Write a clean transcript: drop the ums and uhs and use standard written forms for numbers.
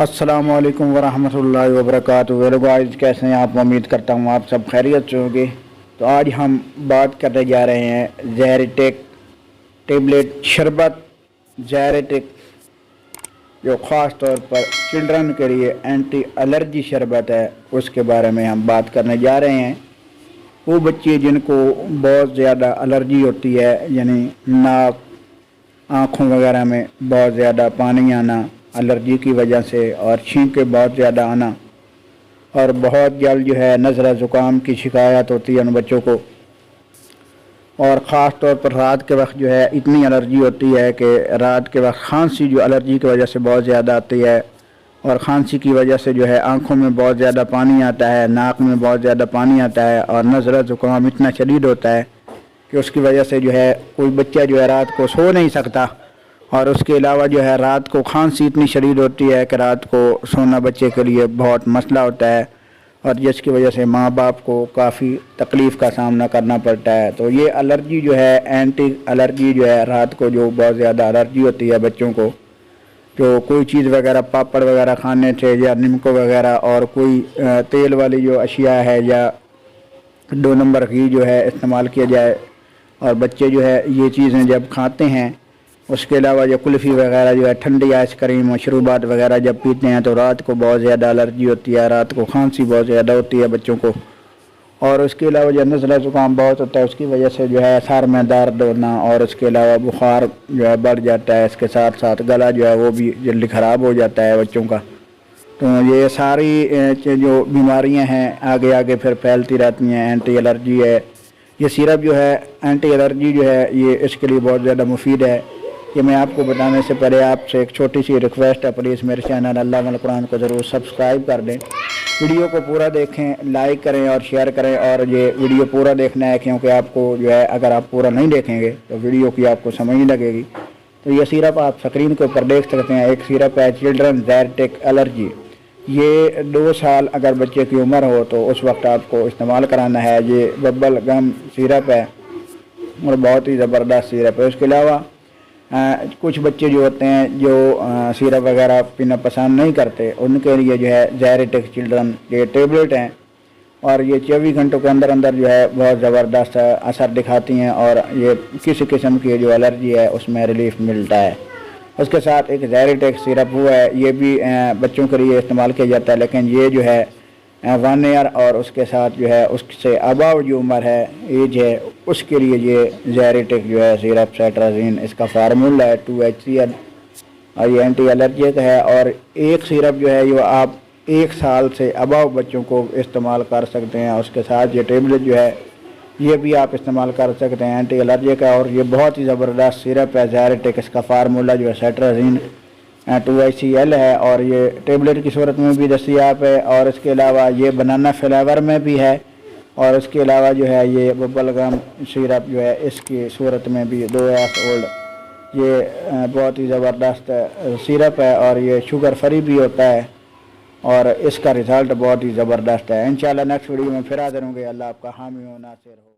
अस्सलामुअलैकुम वरहमतुल्लाहि वबरकातुहू। Hello guys, कैसे हैं आप? उम्मीद करता हूँ आप सब खैरियत से होंगे। तो आज हम बात करने जा रहे हैं ज़ेरेटेक टेबलेट शरबत। ज़ेरेटेक जो ख़ास तौर पर चिल्ड्रन के लिए एंटी एलर्जी शरबत है, उसके बारे में हम बात करने जा रहे हैं। वो बच्चे जिनको बहुत ज़्यादा एलर्जी होती है, यानी नाक, आँखों वगैरह में बहुत ज़्यादा पानी आना एलर्जी की वजह से, और छींकें बहुत ज़्यादा आना, और बहुत जल्द जो है नज़ला ज़ुकाम की शिकायत होती है उन बच्चों को। और ख़ास तौर पर रात के वक्त जो है इतनी एलर्जी होती है कि रात के वक्त खांसी जो एलर्जी की वजह से बहुत ज़्यादा आती है, और खांसी की वजह से जो है आँखों में बहुत ज़्यादा पानी आता है, नाक में बहुत ज़्यादा पानी आता है, और नज़ला ज़ुकाम इतना शदीद होता है कि उसकी वजह से जो है कोई बच्चा जो है रात को सो नहीं सकता। और उसके अलावा जो है रात को खांसी इतनी शदीद होती है कि रात को सोना बच्चे के लिए बहुत मसला होता है, और जिसकी वजह से माँ बाप को काफ़ी तकलीफ़ का सामना करना पड़ता है। तो ये एलर्जी जो है, एंटी एलर्जी जो है, रात को जो बहुत ज़्यादा एलर्जी होती है बच्चों को, जो कोई चीज़ वगैरह पापड़ वगैरह खाने से, या निमको वगैरह, और कोई तेल वाली जो अशिया है, या 2 नंबर घी जो है इस्तेमाल किया जाए, और बच्चे जो है ये चीज़ें जब खाते हैं, उसके अलावा जो कुल्फ़ी वगैरह जो है, ठंडी आइसक्रीम, मशरूबात वगैरह जब पीते हैं, तो रात को बहुत ज़्यादा एलर्जी होती है, रात को खांसी बहुत ज़्यादा होती है बच्चों को। और उसके अलावा जो नज़ला ज़ुकाम बहुत होता है, उसकी वजह से जो है सर में दर्द होना, और उसके अलावा बुखार जो है बढ़ जाता है। इसके साथ साथ गला जो है वो भी जल्दी ख़राब हो जाता है बच्चों का। तो ये सारी जो बीमारियां हैं आगे आगे फिर फैलती रहती हैं। एंटी एलर्जी है ये सिरप जो है, एंटी एलर्जी जो है ये इसके लिए बहुत ज़्यादा मुफीद है। ये मैं आपको बताने से पहले आपसे एक छोटी सी रिक्वेस्ट है, प्लीज़ मेरे चैनल अल्लाह वल कुरान को ज़रूर सब्सक्राइब कर दें, वीडियो को पूरा देखें, लाइक करें और शेयर करें। और ये वीडियो पूरा देखना है, क्योंकि आपको जो है अगर आप पूरा नहीं देखेंगे तो वीडियो की आपको समझ नहीं लगेगी। तो ये सिरप आप स्क्रीन के ऊपर देख सकते हैं। एक सिरप है चिल्ड्रन ज़ेरेटेक एलर्जी। ये 2 साल अगर बच्चे की उम्र हो तो उस वक्त आपको इस्तेमाल कराना है। ये बबल गम सिरप है और बहुत ही ज़बरदस्त सिरप है। उसके अलावा कुछ बच्चे जो होते हैं जो सिरप वगैरह पीना पसंद नहीं करते, उनके लिए जो है ज़ेरेटेक चिल्ड्रन ये टेबलेट हैं, और ये 24 घंटों के अंदर अंदर जो है बहुत ज़बरदस्त असर दिखाती हैं, और ये किसी किस्म की जो एलर्जी है उसमें रिलीफ मिलता है। उसके साथ एक ज़ेरेटेक सिरप हुआ है, ये भी बच्चों के लिए इस्तेमाल किया जाता है, लेकिन ये जो है 1 ईयर और उसके साथ जो है उससे अबाव जो उम्र है, एज है, उसके लिए ये ज़ेरेटेक जो है सिरप सेट्राजीन, इसका फार्मूला है 2HCl, और ये एंटी एलर्जिक है। और एक सिरप जो है ये आप 1 साल से अबाव बच्चों को इस्तेमाल कर सकते हैं। उसके साथ ये टेबलेट जो है ये भी आप इस्तेमाल कर सकते हैं, एंटी एलर्जिक है, और ये बहुत ही ज़बरदस्त सिरप है ज़ेरेटेक। इसका फार्मूला जो है सेट्राजीन 2HCl है, और ये टेबलेट की सूरत में भी दस्तियाब है, और इसके अलावा ये बनाना फ्लेवर में भी है, और इसके अलावा जो है ये बबल गम सिरप जो है इसकी सूरत में भी 2 years ओल्ड। ये बहुत ही ज़बरदस्त सिरप है, और ये शुगर फ्री भी होता है, और इसका रिज़ल्ट बहुत ही ज़बरदस्त है। इंशाल्लाह नेक्स्ट वीडियो में फिर हाज़िर होंगे। अल्लाह आपका हामी हो, नासिर हो।